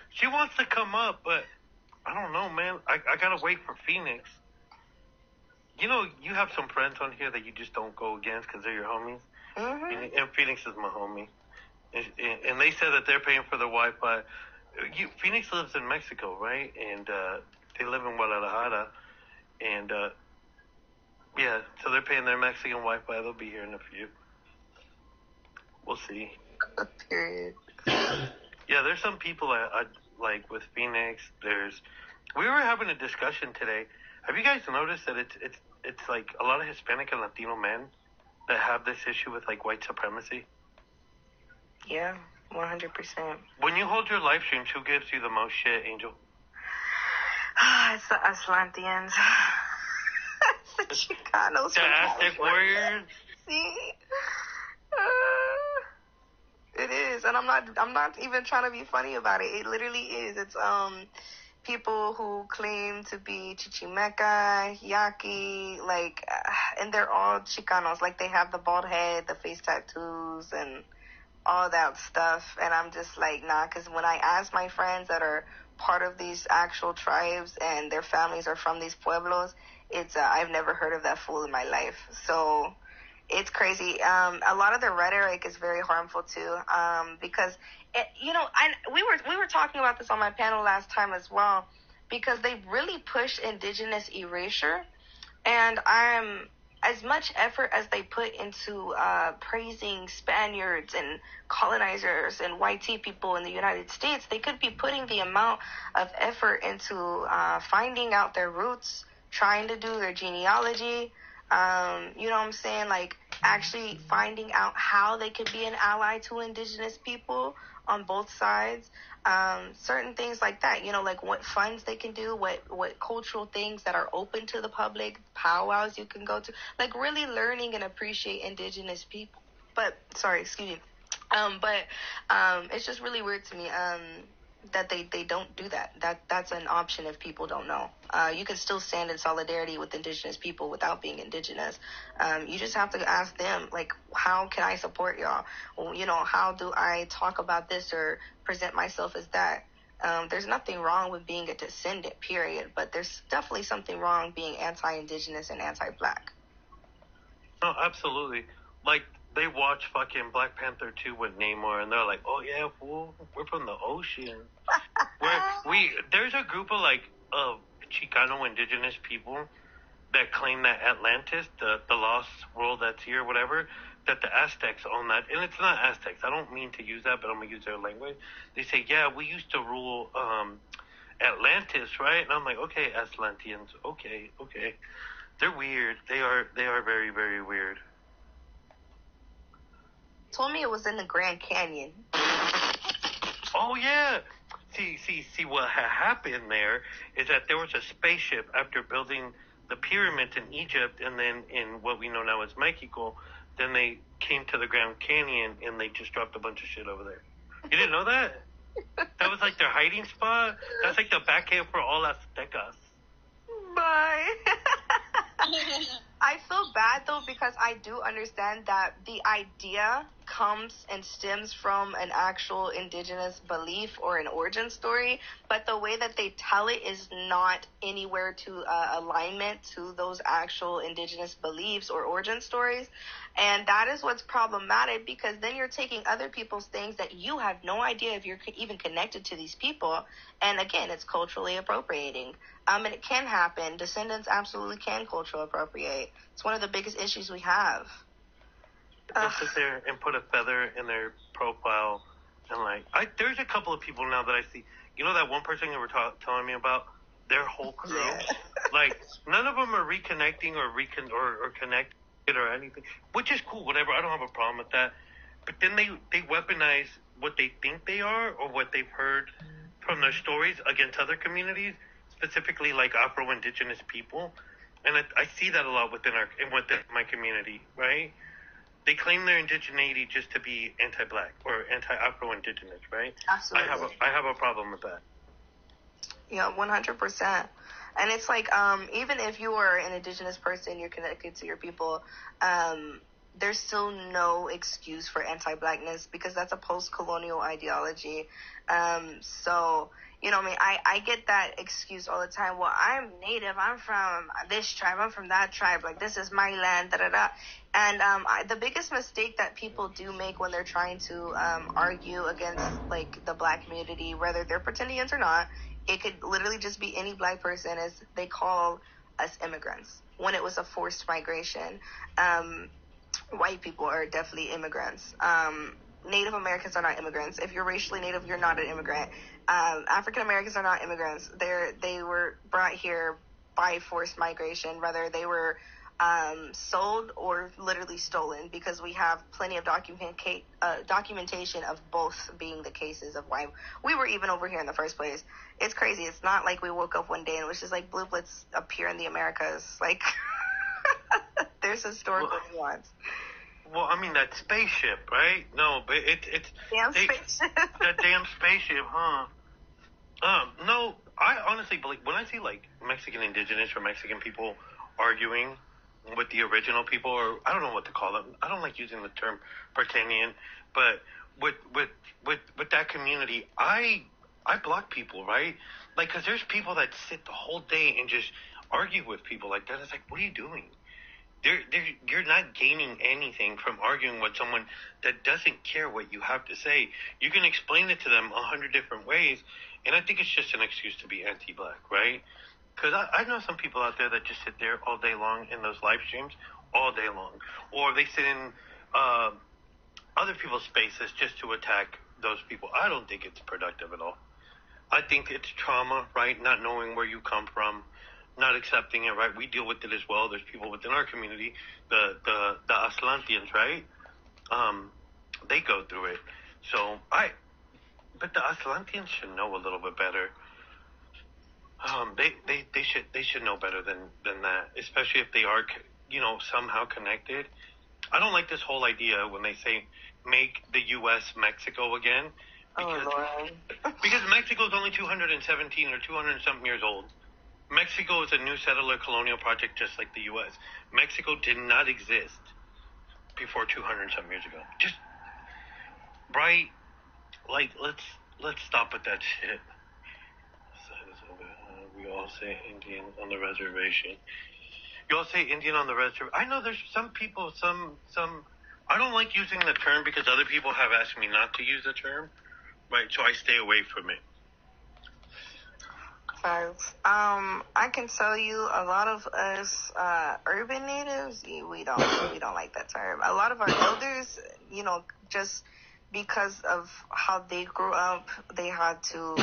She wants to come up, but I don't know, man. I gotta wait for Phoenix. You know, you have some friends on here that you just don't go against because they're your homies. Mm-hmm. And Phoenix is my homie. And they said that they're paying for their Wi-Fi. Phoenix lives in Mexico, right? And they live in Guadalajara. And, yeah, so they're paying their Mexican Wi-Fi. They'll be here in a few. We'll see. Period. Yeah, there's some people I like with Phoenix. We were having a discussion today. Have you guys noticed that it's like a lot of Hispanic and Latino men that have this issue with, like, white supremacy? Yeah, 100%. When you hold your live streams, who gives you the most shit, Angel? It's the Atlanteans. It's the Chicanos. The Aztec warriors? See? It is, and I'm not even trying to be funny about it. It literally is. It's people who claim to be Chichimeca, Yaqui, like, and they're all Chicanos. Like, they have the bald head, the face tattoos, and all that stuff. And I'm just like, nah, because when I ask my friends that are part of these actual tribes and their families are from these pueblos, it's I've never heard of that fool in my life. So it's crazy. A lot of the rhetoric is very harmful too, because we were talking about this on my panel last time as well, because they really push indigenous erasure, and as much effort as they put into praising Spaniards and colonizers and white people in the United States, they could be putting the amount of effort into finding out their roots, trying to do their genealogy, you know what I'm saying? Like, actually finding out how they could be an ally to indigenous people on both sides. Certain things like that, like what funds they can do, what cultural things that are open to the public, powwows you can go to, like really learning and appreciate indigenous people. But sorry, excuse me. It's just really weird to me that they don't do that. That's an option if people don't know. You can still stand in solidarity with indigenous people without being indigenous. You just have to ask them, like, how can I support y'all? Well, how do I talk about this or present myself as that? There's nothing wrong with being a descendant, period. But there's definitely something wrong being anti-indigenous and anti-black. No, absolutely. Like, they watch fucking Black Panther 2 with Namor, and they're like, oh, yeah, fool, we're from the ocean. There's a group of, like, Chicano indigenous people that claim that Atlantis, the lost world that's here, whatever, that the Aztecs own that. And it's not Aztecs. I don't mean to use that, but I'm going to use their language. They say, yeah, we used to rule Atlantis, right? And I'm like, okay, Atlanteans, okay. They're weird. They are very, very weird. Told me it was in the Grand Canyon. Oh, yeah. See, what happened there is that there was a spaceship after building the pyramids in Egypt and then in what we know now as Mexico. Then they came to the Grand Canyon and they just dropped a bunch of shit over there. You didn't know that? That was like their hiding spot. That's like the back cave for all Aztecas. Bye. I feel bad though because I do understand that the idea comes and stems from an actual indigenous belief or an origin story, but the way that they tell it is not anywhere to alignment to those actual indigenous beliefs or origin stories. And that is what's problematic, because then you're taking other people's things that you have no idea if you're even connected to these people. And again, it's culturally appropriating. And it can happen. Descendants absolutely can culturally appropriate. It's one of the biggest issues we have. They'll sit there and put a feather in their profile, and there's a couple of people now that I see. You know that one person you were telling me about? Their whole crew, Yeah. like none of them are reconnecting or connected or anything, which is cool. Whatever, I don't have a problem with that. But then they weaponize what they think they are or what they've heard from their stories against other communities, specifically like Afro-Indigenous people, and I see that a lot within my community, right? They claim their indigeneity just to be anti-black or anti-Afro-Indigenous, right? Absolutely. I have a problem with that. Yeah, 100%. And it's like, even if you are an indigenous person, you're connected to your people, there's still no excuse for anti-blackness because that's a post-colonial ideology. So, I get that excuse all the time. Well, I'm Native. I'm from this tribe. I'm from that tribe. Like, this is my land, da-da-da. And the biggest mistake that people do make when they're trying to argue against, like, the black community, whether they're pretending it or not, it could literally just be any black person, is they call us immigrants when it was a forced migration. White people are definitely immigrants. Native Americans are not immigrants. If you're racially Native, you're not an immigrant. African Americans are not immigrants. They were brought here by forced migration, whether they were sold or literally stolen, because we have plenty of documentation of both being the cases of why we were even over here in the first place. It's crazy. It's not like we woke up one day and it was just like blue blitz appear in the Americas. Like, there's historical nuance. Well, I mean, that spaceship, right? No, but it's Spaceship. That damn spaceship, huh? No, I honestly believe when I see like Mexican indigenous or Mexican people arguing with the original people, or I don't know what to call them. I don't like using the term Britannian, but with that community, I block people, right? Like, cause there's people that sit the whole day and just argue with people like that. It's like, what are you doing? You're not gaining anything from arguing with someone that doesn't care what you have to say. You can explain it to them 100 different ways, and I think it's just an excuse to be anti-black, right? Because I know some people out there that just sit there all day long in those live streams, all day long. Or they sit in other people's spaces just to attack those people. I don't think it's productive at all. I think it's trauma, right? Not knowing where you come from, not accepting it, right? We deal with it as well. There's people within our community, the Atlanteans, right? They go through it. So but the Atlanteans should know a little bit better. They should know better than that, especially if they are, somehow connected. I don't like this whole idea when they say make the U.S. Mexico again, because Mexico is only 217 or 200 something years old. Mexico is a new settler colonial project just like the U.S. Mexico did not exist before 200 some years ago. Just right, like let's stop with that shit. We all say Indian on the reservation. You all say Indian on the reservation. I know there's some people, some. I don't like using the term because other people have asked me not to use the term, right? So I stay away from it. I can tell you a lot of us urban natives, we don't like that term. A lot of our elders, just because of how they grew up, they had to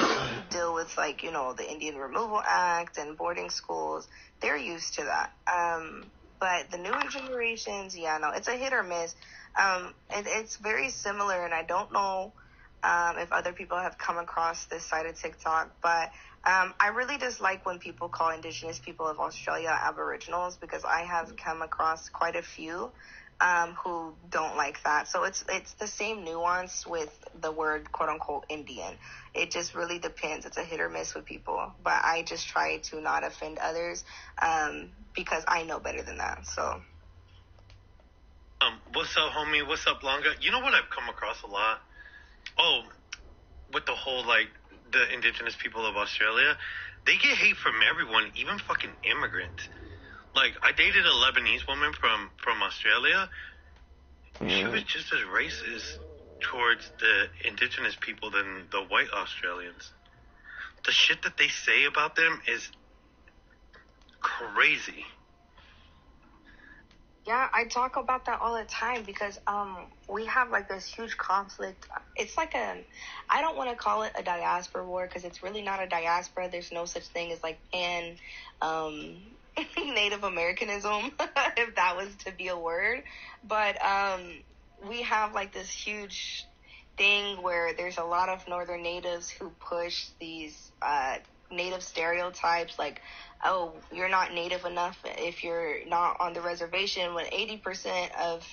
deal with the Indian Removal Act and boarding schools. They're used to that. But the newer generations, it's a hit or miss. It's very similar, and I don't know if other people have come across this side of TikTok, but I really dislike when people call Indigenous people of Australia Aboriginals, because I have come across quite a few who don't like that. So it's the same nuance with the word quote unquote Indian. It just really depends. It's a hit or miss with people. But I just try to not offend others because I know better than that. So. What's up, homie? What's up, Longa? You know what I've come across a lot? Oh, with the whole, the Indigenous people of Australia, they get hate from everyone, even fucking immigrants. I dated a Lebanese woman from Australia. She was just as racist towards the Indigenous people than the white Australians. The shit that they say about them is crazy. Yeah, I talk about that all the time because we have this huge conflict. It's I don't want to call it a diaspora war because it's really not a diaspora. There's no such thing as pan Native Americanism, if that was to be a word. But we have this huge thing where there's a lot of Northern Natives who push these Native stereotypes oh, you're not Native enough if you're not on the reservation, when 80% of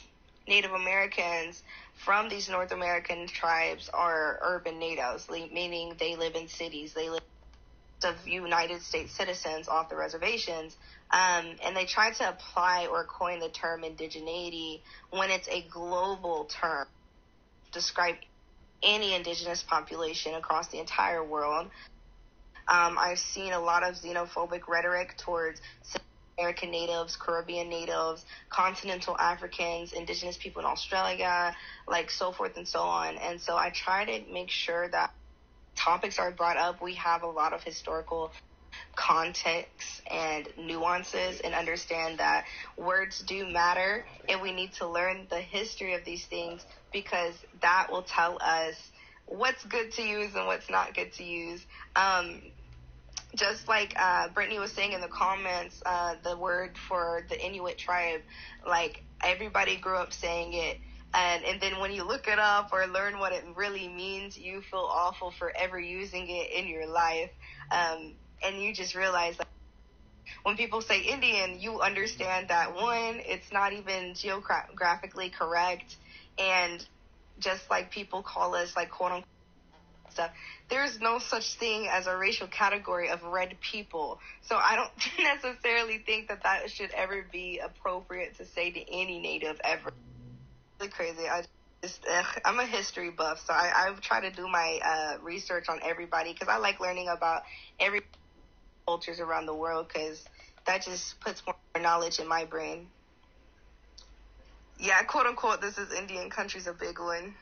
Native Americans from these North American tribes are urban natives, meaning they live in cities. They live of United States citizens off the reservations. And they try to apply or coin the term indigeneity when it's a global term to describe any indigenous population across the entire world. I've seen a lot of xenophobic rhetoric towards American natives, Caribbean natives, continental Africans, indigenous people in Australia, so forth and so on. And so I try to make sure that topics are brought up. We have a lot of historical context and nuances, and understand that words do matter, and we need to learn the history of these things because that will tell us what's good to use and what's not good to use. Just like Brittany was saying in the comments, the word for the Inuit tribe, everybody grew up saying it. And then when you look it up or learn what it really means, you feel awful for ever using it in your life. And you just realize that when people say Indian, you understand that, one, it's not even geographically correct. And just like people call us, quote unquote, stuff, there's no such thing as a racial category of red people. So I don't necessarily think that should ever be appropriate to say to any native ever. It's really crazy. I'm a history buff, so I try to do my research on everybody because I like learning about every cultures around the world because that just puts more knowledge in my brain. Yeah, quote unquote, this is Indian country's a big one.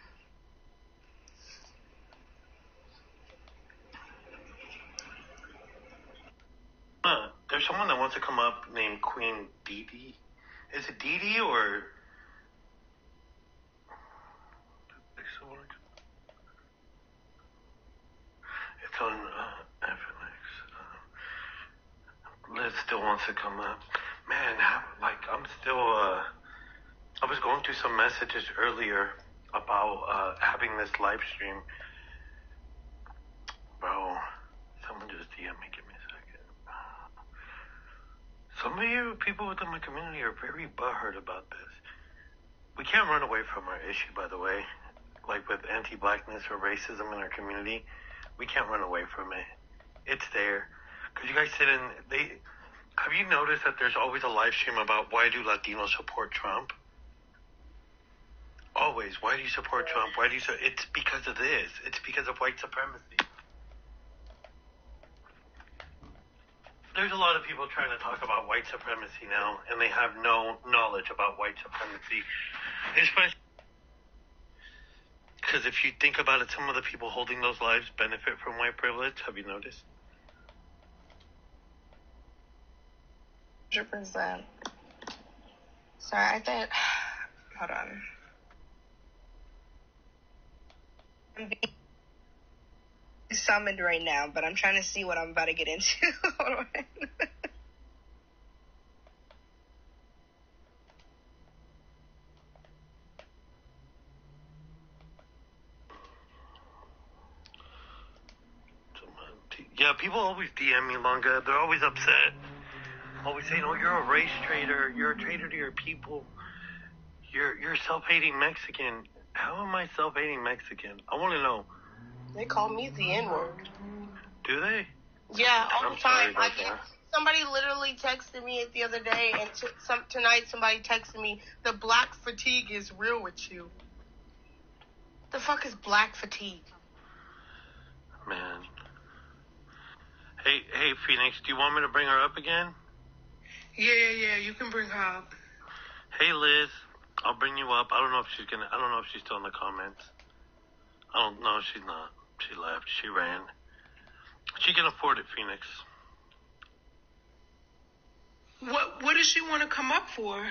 There's someone that wants to come up named Queen Dee. Is it Dee or? It's on Netflix. Liz still wants to come up. Man, I'm still. I was going through some messages earlier about having this live stream. Some of you people within my community are very butthurt about this. We can't run away from our issue, by the way. Like with anti-blackness or racism in our community, we can't run away from it. It's there. Because you guys sit in... Have you noticed that there's always a live stream about why do Latinos support Trump? Always. Why do you support Trump? It's because of this. It's because of white supremacy. There's a lot of people trying to talk about white supremacy now, and they have no knowledge about white supremacy. Especially because if you think about it, some of the people holding those lives benefit from white privilege. Have you noticed? 100%. Sorry, I think... Hold on. I'm being summoned right now, but I'm trying to see what I'm about to get into. Hold on. Yeah, people always DM me, Longa. They're always upset. Always saying, oh, you're a race traitor. You're a traitor to your people. You're self-hating Mexican. How am I self-hating Mexican? I want to know. They call me the N-word. Do they? Yeah, all I'm the time. sorry about that. Somebody literally texted me the other day, and tonight somebody texted me, the black fatigue is real with you. The fuck is black fatigue? Man. Hey, Phoenix, do you want me to bring her up again? Yeah, you can bring her up. Hey, Liz, I'll bring you up. I don't know if she's still in the comments. No, she's not. She left. She ran. She can afford it, Phoenix. What does she want to come up for?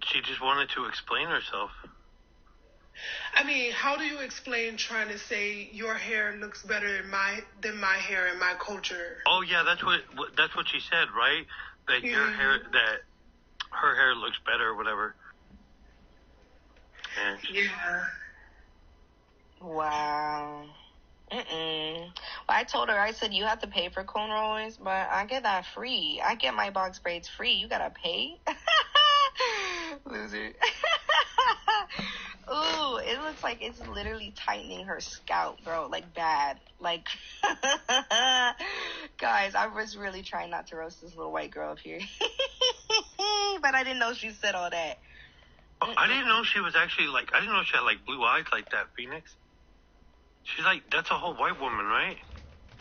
She just wanted to explain herself. I mean, how do you explain trying to say your hair looks better than my hair in my culture? Oh yeah, that's what she said, right? That her hair looks better, or whatever. And Yeah. Wow. Well, I told her, I said, you have to pay for cornrows, but I get that free. I get my box braids free. You gotta pay? Loser. Ooh, it looks like it's literally tightening her scalp, bro. Like, bad. Like, guys, I was really trying not to roast this little white girl up here. But I didn't know she said all that. I didn't know she was actually I didn't know she had blue eyes like that, Phoenix. She's that's a whole white woman, right?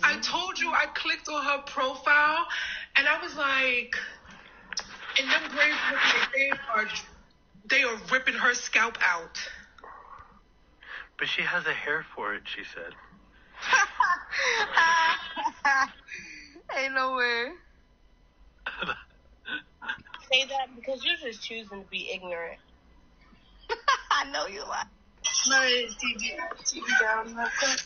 I told you I clicked on her profile, and I was like, and them braids look like they are ripping her scalp out. But she has a hair for it, she said. Ain't no way. Say that because you're just choosing to be ignorant. I know you are. My TV down real quick.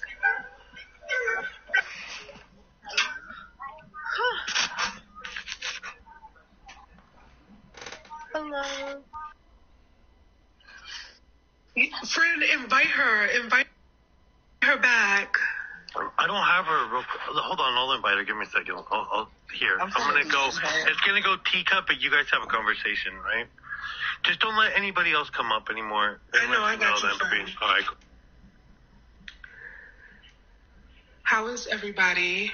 Hello. Friend, invite her back. I don't have her. Hold on, I'll invite her. Give me a second. I'm gonna go. It's gonna go teacup, but you guys have a conversation, right? Just don't let anybody else come up anymore. I know, I got you, friend. All right. How is everybody?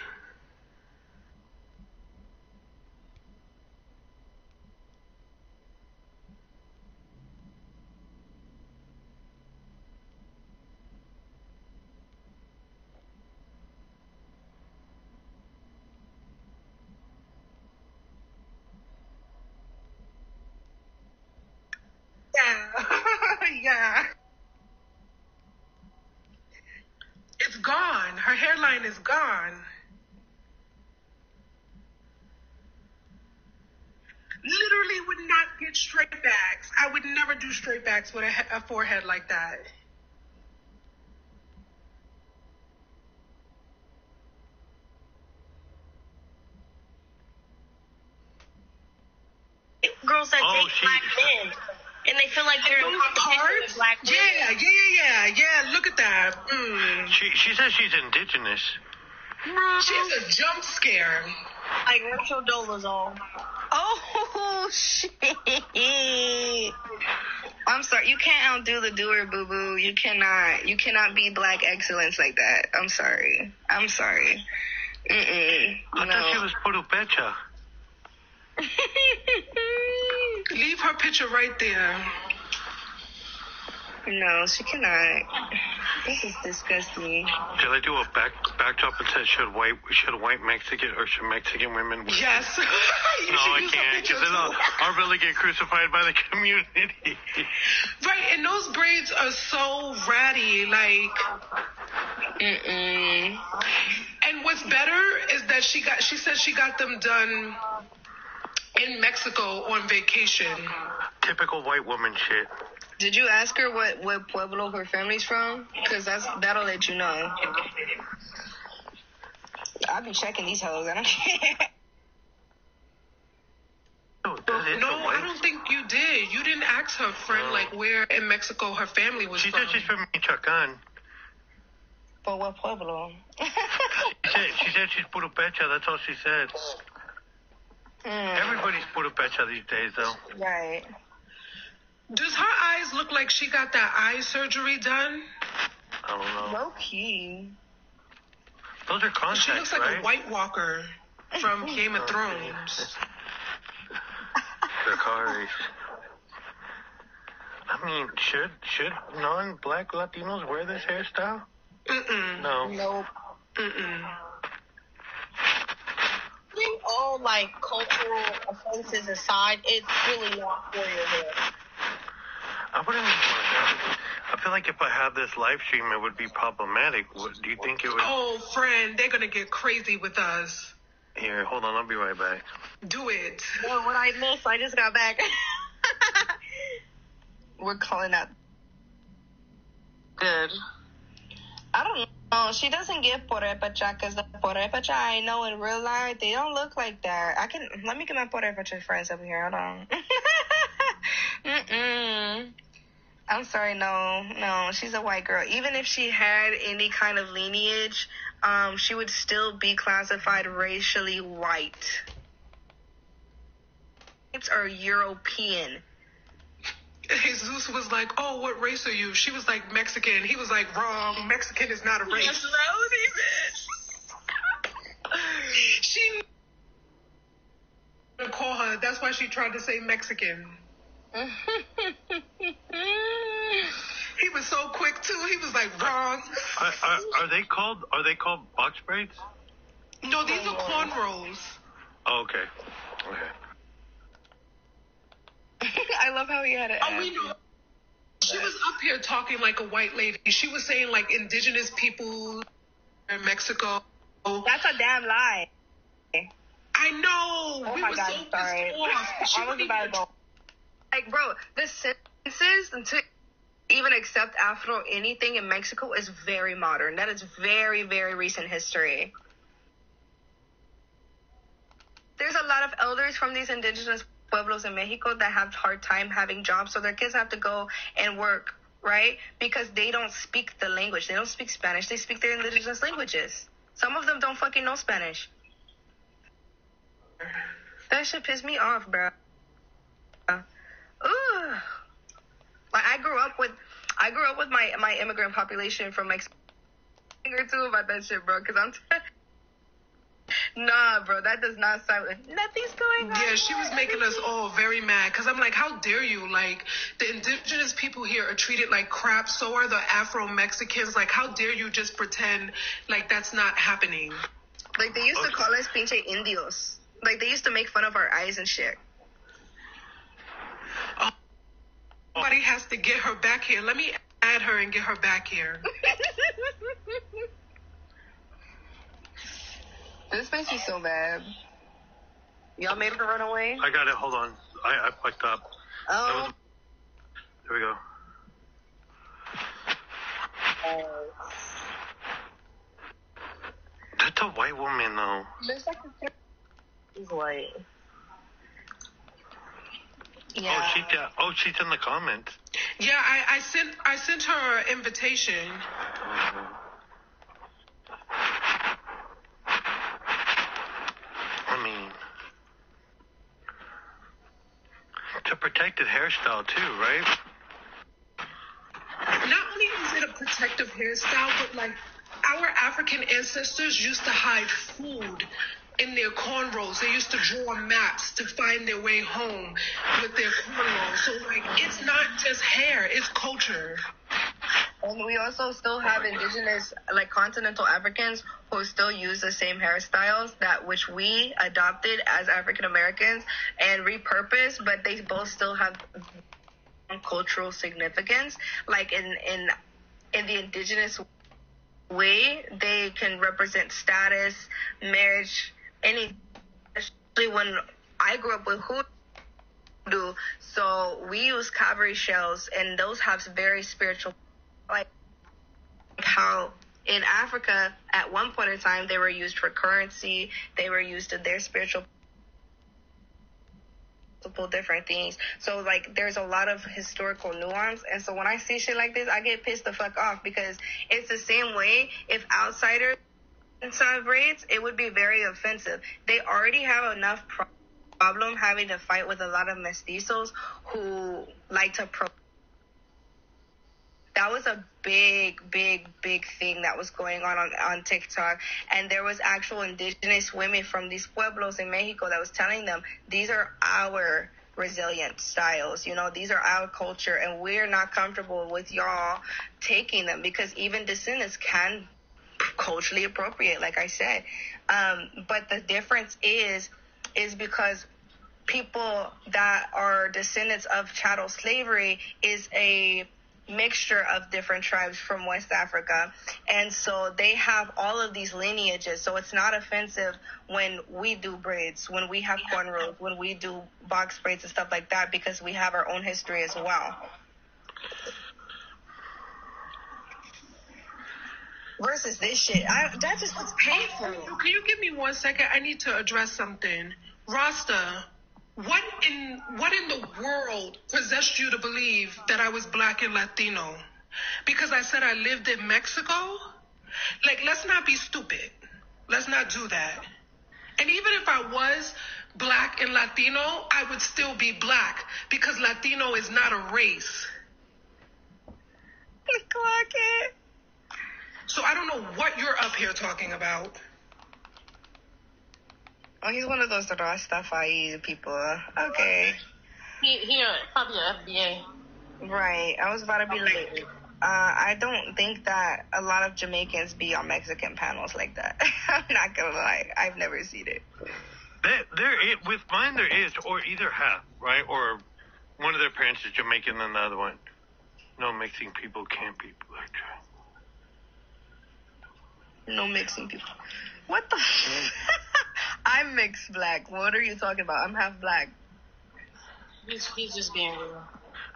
Yeah. It's gone. Her hairline is gone. Literally would not get straight backs. I would never do straight backs with a forehead like that. Girls that date black men, and they feel like they're in competition with black women. Yeah. Look at that. She says she's indigenous. She's a jump scare. Like Rachel Dolezal. Oh, shit. I'm sorry. You can't outdo the doer, boo-boo. You cannot be black excellence like that. I'm sorry. I thought she was purupecha. Leave her picture right there. No, she cannot. This is disgusting. Should I do a backdrop that says should white Mexican or should Mexican women wear? Yes. No, I can't, because I'll really get crucified by the community. Right, and those braids are so ratty, like. And what's better is that she said she got them done in Mexico on vacation. Typical white woman shit. Did you ask her what pueblo her family's from? Because that'll let you know. I'll be checking these hoes. I don't care. No, I don't think you did. You didn't ask her friend, like, where in Mexico her family was She from. said she's from Michoacan. But what pueblo? She said she's purupecha. That's all she said. Everybody's purupecha these days, though. Right. Does her eyes look like she got that eye surgery done? I don't know. Low key. Those are contacts, She looks like right? a White Walker from Game of Thrones. Dracarys. I mean, should non-black Latinos wear this hairstyle? No. Nope. I think all like cultural offenses aside, it's really not for your hair. I wouldn't even want that. I feel like if I had this live stream, it would be problematic. Do you think it would? Oh, friend, they're gonna get crazy with us. Here, hold on. I'll be right back. Do it. Well, what I missed, I just got back. We're calling out. Good. I don't know. She doesn't get purepecha because the purepecha I know in real life, they don't look like that. Let me get my purepecha friends over here. Hold on. I'm sorry, no, she's a white girl. Even if she had any kind of lineage, she would still be classified racially white. It's are European. Jesus was like, oh, what race are you? She was like, Mexican. He was like, wrong. Mexican is not a race. Yes, Rosie. She to call her. That's why she tried to say Mexican. He was so quick too. He was like, wrong. Are they called box braids? No, these are cornrows. Oh, okay. I love how he had it. Oh, we know. She was up here talking like a white lady. She was saying like indigenous people in Mexico. That's a damn lie. I know. We my were God, so sorry. pissed off. She I was wouldn't about to even- go. Like, bro, the census and to even accept Afro anything in Mexico is very modern. That is very, very recent history. There's a lot of elders from these indigenous pueblos in Mexico that have hard time having jobs, so their kids have to go and work, right? Because they don't speak the language. They don't speak Spanish. They speak their indigenous languages. Some of them don't fucking know Spanish. That shit pissed me off, bro. Ooh. Like I grew up with my immigrant population from Mexico. Or two about that shit, bro. Cause nah, bro, that does not sound like nothing's going on. Yeah, she was making us all very mad. Cause I'm like, how dare you? Like, the indigenous people here are treated like crap. So are the Afro-Mexicans. Like, how dare you just pretend like that's not happening? Like they used to call us pinche indios. Like they used to make fun of our eyes and shit. Somebody has to get her back here. Let me add her and get her back here. This makes me so bad. Y'all made her run away? I got it. Hold on. I fucked up. Oh. There we go. That's a white woman, though. Looks like he's white. Yeah. She's in the comments. Yeah, I sent her an invitation. I mean, protected hairstyle too, right? Not only is it a protective hairstyle, but like our African ancestors used to hide food in their cornrows. They used to draw maps to find their way home with their cornrows. So like it's not just hair, it's culture. And we also still have indigenous, like continental Africans, who still use the same hairstyles that which we adopted as African Americans and repurposed, but they both still have cultural significance. Like in the indigenous way, they can represent status, marriage, any. Especially when I grew up with hoodoo, so we use cowrie shells, and those have very spiritual, like how in Africa at one point in time they were used for currency, they were used to their spiritual different things. So like there's a lot of historical nuance, and so when I see shit like this, I get pissed the fuck off, because it's the same way if outsiders inside braids, it would be very offensive. They already have enough problem having to fight with a lot of mestizos who like to that was a big thing that was going on TikTok. And there was actual indigenous women from these pueblos in Mexico that was telling them, these are our resilient styles, these are our culture, and we're not comfortable with y'all taking them, because even descendants can culturally appropriate, like I said. But the difference is because people that are descendants of chattel slavery is a mixture of different tribes from West Africa, and so they have all of these lineages. So it's not offensive when we do braids, when we have cornrows, when we do box braids and stuff like that, because we have our own history as well. Versus this shit, that just looks painful. Can you give me 1 second? I need to address something. Rasta, what in the world possessed you to believe that I was Black and Latino? Because I said I lived in Mexico? Like, let's not be stupid. Let's not do that. And even if I was Black and Latino, I would still be Black, because Latino is not a race. Clock it. So I don't know what you're up here talking about. Oh, he's one of those Rastafari people. Okay. He probably an FBA. Right. I was about to be late. I don't think that a lot of Jamaicans be on Mexican panels like that. I'm not gonna lie. I've never seen it. With mine there is, or either half, right? Or one of their parents is Jamaican and the other one. No mixing people can't be Black. No mixing people. What the I'm mixed Black. What are you talking about? I'm half Black. He's just being real.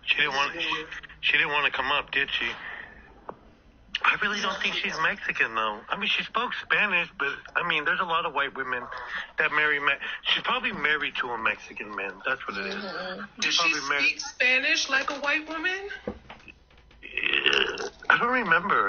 She didn't want to come up, did she? I really don't think she's Mexican, though. I mean, she spoke Spanish, but, I mean, there's a lot of white women that marry she's probably married to a Mexican man. That's what it is. Does she speak Spanish like a white woman? I don't remember.